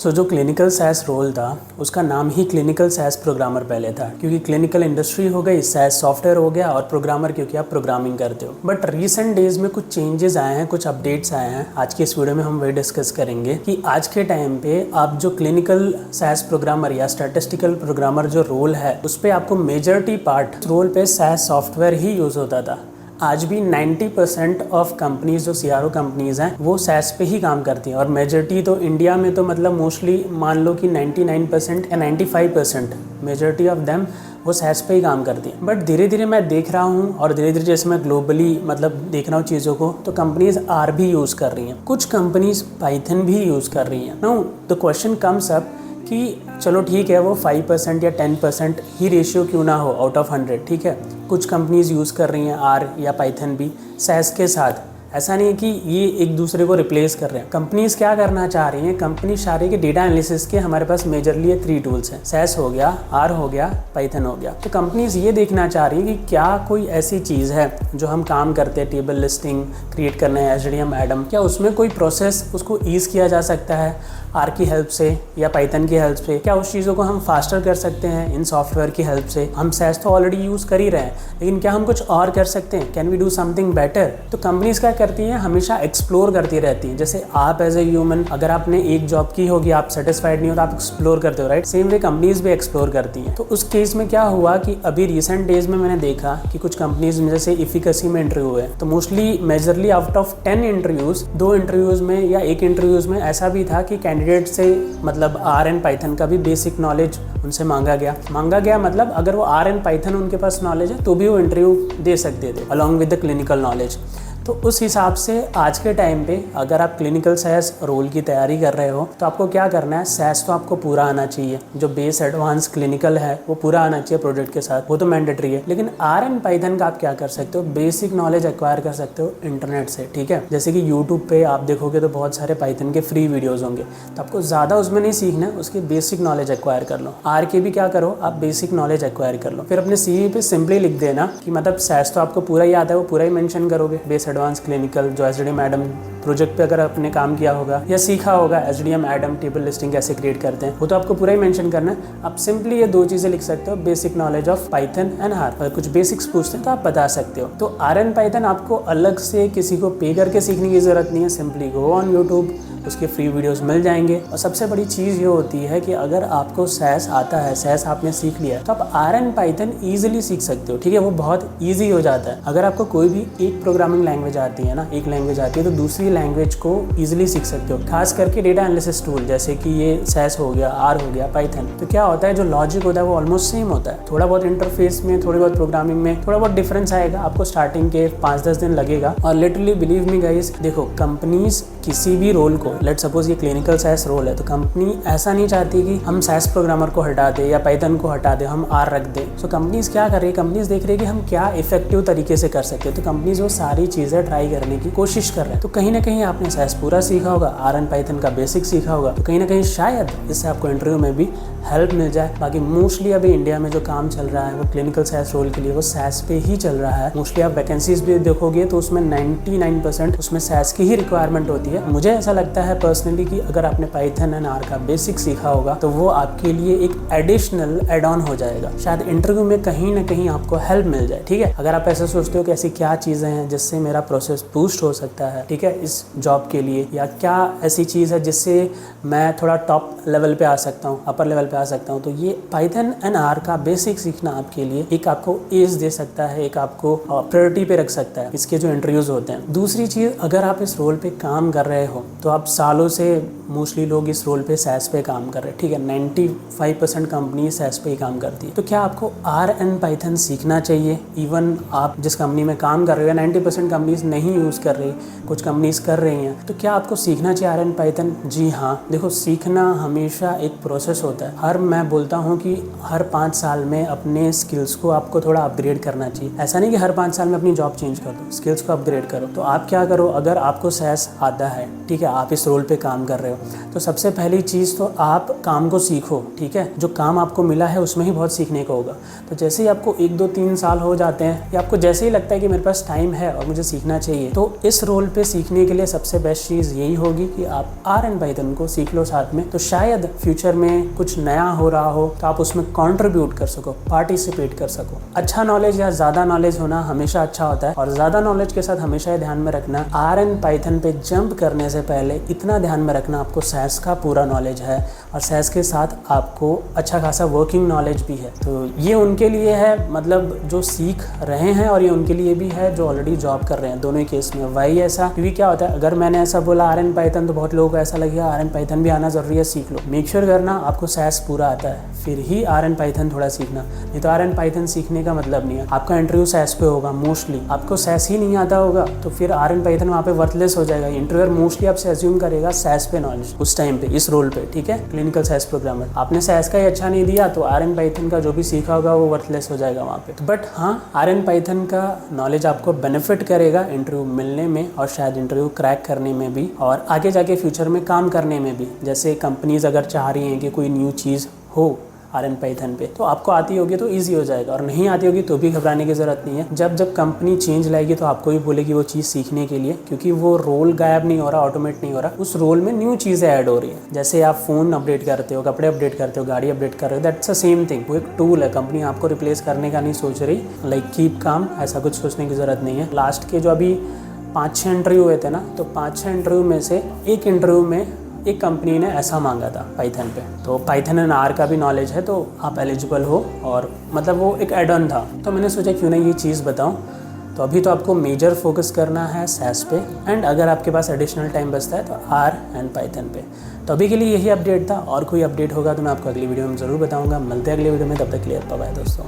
सो जो clinical cess role था उसका नाम ही क्लिनिकल सैस प्रोग्रामर पहले था, क्योंकि क्लिनिकल इंडस्ट्री हो गई, सैस सॉफ्टवेयर हो गया और प्रोग्रामर क्योंकि आप प्रोग्रामिंग करते हो। बट रीसेंट डेज में कुछ चेंजेस आए हैं, कुछ अपडेट्स आए हैं। आज की इस वीडियो में हम वही डिस्कस करेंगे कि आज के टाइम पे आप जो क्लिनिकल सैस प्रोग्रामर या स्टैटिस्टिकल प्रोग्रामर जो रोल है उस पर आपको मेजॉरिटी पार्ट रोल पे सैस सॉफ्टवेयर ही यूज़ होता था। आज भी 90% ऑफ कंपनीज जो CRO कंपनीज हैं वो सैस पे ही काम करती हैं, और मेजॉरिटी तो इंडिया में तो मतलब मोस्टली मान लो कि 99% या 95% मेजॉरिटी ऑफ देम वो सैस पे ही काम करती हैं। बट धीरे धीरे मैं देख रहा हूँ, और धीरे धीरे जैसे मैं ग्लोबली मतलब देख रहा हूँ चीज़ों को, तो कंपनीज आर भी यूज़ कर रही हैं, कुछ कंपनीज पाइथन भी यूज़ कर रही हैं। Now the question comes up कि चलो ठीक है, वो 5% या 10% ही रेशियो क्यों ना हो आउट ऑफ 100, ठीक है। कुछ कंपनीज यूज़ कर रही हैं आर या पाइथन भी सैस के साथ। ऐसा नहीं है कि ये एक दूसरे को रिप्लेस कर रहे हैं। कंपनीज क्या करना चाह रही हैं, कंपनी चाह रही है कि डेटा एनालिसिस के हमारे पास मेजरली ये 3 टूल्स हैं, सैस हो गया, आर हो गया, पाइथन हो गया। तो कंपनीज ये देखना चाह रही हैं कि क्या कोई ऐसी चीज़ है जो हम काम करते हैं, टेबल लिस्टिंग क्रिएट करना है, SDM एडम, क्या उसमें कोई प्रोसेस उसको ईज़ किया जा सकता है आर की हेल्प से या पाइथन की हेल्प से। क्या उस चीज़ों को हम फास्टर कर सकते हैं इन सॉफ्टवेयर की हेल्प से। हम सैस तो ऑलरेडी यूज़ कर ही रहे हैं, लेकिन क्या हम कुछ और कर सकते हैं, can we do something better. तो कंपनीज क्या करती हैं, हमेशा एक्सप्लोर करती रहती हैं। जैसे आप एज ए ह्यूमन, अगर आपने एक जॉब की होगी, आप सेटिस्फाइड नहीं हो तो आप एक्सप्लोर करते हो, राइट। सेम वे कंपनीज भी एक्सप्लोर करती हैं। तो उस केस में क्या हुआ कि अभी रिसेंट डेज में मैंने देखा कि कुछ कंपनीज में जैसे इफिकेसी में इंटरव्यू हुए, तो mostly majorly out of 10 interviews 2 interviews में या 1 इंटरव्यूज में ऐसा भी था कि कैंडिडेट से मतलब आर एंड पाइथन का भी बेसिक नॉलेज उनसे मांगा गया। मतलब अगर वो आर एंड पाइथन उनके पास नॉलेज है तो भी वो इंटरव्यू दे सकते थे along with the clinical knowledge. तो उस हिसाब से आज के टाइम पे अगर आप क्लिनिकल सैस रोल की तैयारी कर रहे हो तो आपको क्या करना है, सैस तो आपको पूरा आना चाहिए, जो बेस एडवांस क्लिनिकल है वो पूरा आना चाहिए प्रोजेक्ट के साथ, वो तो मैंडेटरी है। लेकिन आर एंड पाइथन का आप क्या कर सकते हो, बेसिक नॉलेज एक्वायर कर सकते हो इंटरनेट से, ठीक है। जैसे कि यूट्यूब पे आप देखोगे तो बहुत सारे पाइथन के फ्री वीडियोज़ होंगे, तो आपको ज़्यादा उसमें नहीं सीखना है, उसकी बेसिक नॉलेज एक्वायर कर लो। आर के भी क्या करो, आप बेसिक नॉलेज एक्वायर कर लो। फिर अपने CV पे सिंपली लिख देना कि मतलब सैस तो आपको पूरा ही आता है, वो पूरा ही मेंशन करोगे। बेस एडवांस क्लिनिकल जो SDM एडम प्रोजेक्ट पे अगर आपने काम किया होगा या सीखा होगा, SDM एडम टेबल लिस्टिंग कैसे क्रिएट करते हैं, वो तो आपको पूरा ही मेंशन करना है। आप सिंपली ये 2 चीज़ें लिख सकते हो, basic knowledge of Python and R. अगर कुछ बेसिक्स पूछते हैं तो आप बता सकते हो। तो आर एंड पाइथन आपको अलग से किसी को पे करके सीखने की ज़रूरत नहीं है, सिंपली गो ऑन यूट्यूब, उसके फ्री वीडियोस मिल जाएंगे। और सबसे बड़ी चीज़ ये होती है कि अगर आपको सैस आता है, सैस आपने सीख लिया है, तो आप आर एंड पाइथन ईजिली सीख सकते हो, ठीक है। वो बहुत ईजी हो जाता है। अगर आपको कोई भी एक प्रोग्रामिंग लैंग्वेज आती है ना, एक लैंग्वेज आती है, तो दूसरी लैंग्वेज को ईजिली सीख सकते हो। खास करके डेटा एनालिसिस टूल जैसे कि ये सैस हो गया, आर हो गया, पाइथन, तो क्या होता है, जो लॉजिक होता है वो ऑलमोस्ट सेम होता है। थोड़ा बहुत इंटरफेस में, थोड़ी बहुत प्रोग्रामिंग में थोड़ा बहुत डिफरेंस आएगा, आपको स्टार्टिंग के 5-10 दिन लगेगा। और लिटरली बिलीव मी गाइस, देखो कंपनीज किसी भी रोल को, लेट सपोज ये क्लिनिकल सैस रोल है, तो कंपनी ऐसा नहीं चाहती कि हम सैस प्रोग्रामर को हटा दे या पाइथन को हटा दे, हम आर रख दे। सो कंपनीज क्या कर रही है, कंपनीज देख रही है कि हम क्या इफेक्टिव तरीके से कर सकते हैं, तो कंपनीज वो सारी चीज़ें ट्राई करने की कोशिश कर रहे हैं। तो कहीं ना कहीं आपने सैस पूरा सीखा होगा, आर एंड पाइथन का बेसिक सीखा होगा, तो कहीं ना कहीं शायद इससे आपको इंटरव्यू में भी हेल्प मिल जाए। बाकी मोस्टली अभी इंडिया में जो काम चल रहा है वो क्लिनिकल सैस रोल के लिए वो सैस पे ही चल रहा है। मोस्टली आप वैकेंसीज भी देखोगे तो उसमें 99% उसमें सैस की ही रिक्वायरमेंट होती है। मुझे ऐसा लगता है पर्सनली कि अगर आपने पाइथन एंड आर का बेसिक सीखा होगा तो वो आपके लिए एक एडिशनल एड ऑन हो जाएगा, शायद इंटरव्यू में कहीं ना कहीं आपको हेल्प मिल जाए, ठीक है। अगर आप ऐसा सोचते हो कि ऐसी क्या चीज़ें हैं जिससे मेरा प्रोसेस बूस्ट हो सकता है, ठीक है, इस जॉब के लिए, या क्या ऐसी चीज़ है जिससे मैं थोड़ा टॉप लेवल पे आ सकता हूँ, अपर लेवल पे आ सकता हूँ, तो ये पाइथन एंड आर का बेसिक सीखना आपके लिए एक आपको एज दे सकता है, एक आपको प्रायोरिटी पे रख सकता है इसके जो इंटरव्यूज होते हैं। दूसरी चीज़, अगर आप इस रोल पे काम कर रहे हो तो आप सालों से मोस्टली लोग इस रोल पे सैस पे काम कर रहे हैं, ठीक है। 95% कंपनी सैस पे ही काम करती है। तो क्या आपको आर एंड पाइथन सीखना चाहिए। इवन आप जिस कंपनी में काम कर रहे हो, 90% कंपनीज नहीं यूज़ कर रही, कुछ कंपनीज कर रही हैं, तो क्या आपको सीखना चाहिए आर एंड पाइथन। जी हाँ, देखो सीखना हमेशा एक प्रोसेस होता है। मैं बोलता हूँ कि हर 5 साल में अपने स्किल्स को आपको थोड़ा अपग्रेड करना चाहिए। ऐसा नहीं कि हर 5 साल में अपनी जॉब चेंज कर दो, स्किल्स को अपग्रेड करो। तो आप क्या करो, अगर आपको सैस आता है, ठीक है, आप इस रोल पे काम कर रहे हो, तो सबसे पहली चीज़ तो आप काम को सीखो, ठीक है। जो काम आपको मिला है उसमें ही बहुत सीखने को होगा। तो जैसे ही आपको 1, 2, 3 साल हो जाते हैं, या आपको जैसे ही लगता है कि मेरे पास टाइम है और मुझे सीखना चाहिए, तो इस रोल पे सीखने के लिए सबसे बेस्ट चीज़ यही होगी कि आप आर एंड पाइथन को सीख लो साथ में। तो शायद शायद फ्यूचर में कुछ नया हो रहा हो तो आप उसमें कंट्रीब्यूट कर सको, पार्टिसिपेट कर सको। अच्छा नॉलेज या ज़्यादा नॉलेज होना हमेशा अच्छा होता है, और ज़्यादा नॉलेज के साथ हमेशा ये ध्यान में रखना, आर एंड पाइथन पे जंप करने से पहले इतना ध्यान में रखना आपको सैस का पूरा नॉलेज है, और सैस के साथ आपको अच्छा खासा वर्किंग नॉलेज भी है। तो ये उनके लिए है, मतलब जो सीख रहे हैं, और ये उनके लिए भी है जो ऑलरेडी जॉब कर रहे हैं। दोनों ही केस में वही ऐसा, क्योंकि क्या होता है, अगर मैंने ऐसा बोला आर एंड पाइथन तो बहुत लोगों को ऐसा लगेगा आर एंड पाइथन भी आना ज़रूरी है, सीख लो। मेक श्योर करना आपको सैस पूरा आता है, फिर ही आर एंड पाइथन थोड़ा सीखना। नहीं तो आर एंड पाइथन सीखने का मतलब नहीं है। आपका इंटरव्यू सैस पे होगा मोस्टली, आपको सैस ही नहीं आता होगा तो फिर आर एंड पाइथन वहाँ पे वर्थलेस हो जाएगा। इंटरव्यूअर मोस्टली आपसे अज्यूम करेगा सैस पे नॉलेज उस टाइम पे, इस रोल पे, ठीक है, क्लिनिकल सैस प्रोग्रामर। आपने सैस का ही अच्छा नहीं दिया तो आर एंड पाइथन का जो भी सीखा होगा वो वर्थलेस हो जाएगा वहाँ पे। बट हाँ, आर एंड पाइथन का नॉलेज आपको बेनिफिट करेगा इंटरव्यू मिलने में, और शायद इंटरव्यू क्रैक करने में भी, और आगे जाके फ्यूचर में काम करने में भी। जैसे कंपनीज अगर चाह रही हैं कि कोई न्यू चीज़ हो आर एंड पाइथन पे, तो आपको आती होगी तो ईजी हो जाएगा, और नहीं आती होगी तो भी घबराने की ज़रूरत नहीं है। जब कंपनी चेंज लाएगी तो आपको भी बोलेगी वो चीज़ सीखने के लिए, क्योंकि वो रोल गायब नहीं हो रहा, ऑटोमेट नहीं हो रहा, उस रोल में न्यू चीज़ें ऐड हो रही है। जैसे आप फ़ोन अपडेट करते हो, कपड़े अपडेट करते हो, गाड़ी अपडेट कर रहे हो, दैट्स द सेम थिंग। वो एक टूल है, कंपनी आपको रिप्लेस करने का नहीं सोच रही, लाइक कीप काम, ऐसा कुछ सोचने की ज़रूरत नहीं है। लास्ट के जो अभी 5-6 इंटरव्यू हुए थे ना, तो 5-6 इंटरव्यू में से एक इंटरव्यू में एक कंपनी ने ऐसा मांगा था पाइथन पे। तो पाइथन एंड आर का भी नॉलेज है तो आप एलिजिबल हो, और मतलब वो एक एड ऑन था, तो मैंने सोचा क्यों ना ये चीज़ बताऊं। तो अभी तो आपको मेजर फोकस करना है सैस पे, एंड अगर आपके पास एडिशनल टाइम बचता है तो आर एंड पाइथन पे। तो अभी के लिए यही अपडेट था, और कोई अपडेट होगा तो मैं आपको अगली वीडियो में ज़रूर बताऊँगा। मिलते हैं अगली वीडियो में, तब तक क्लियर, बाय बाय दोस्तों।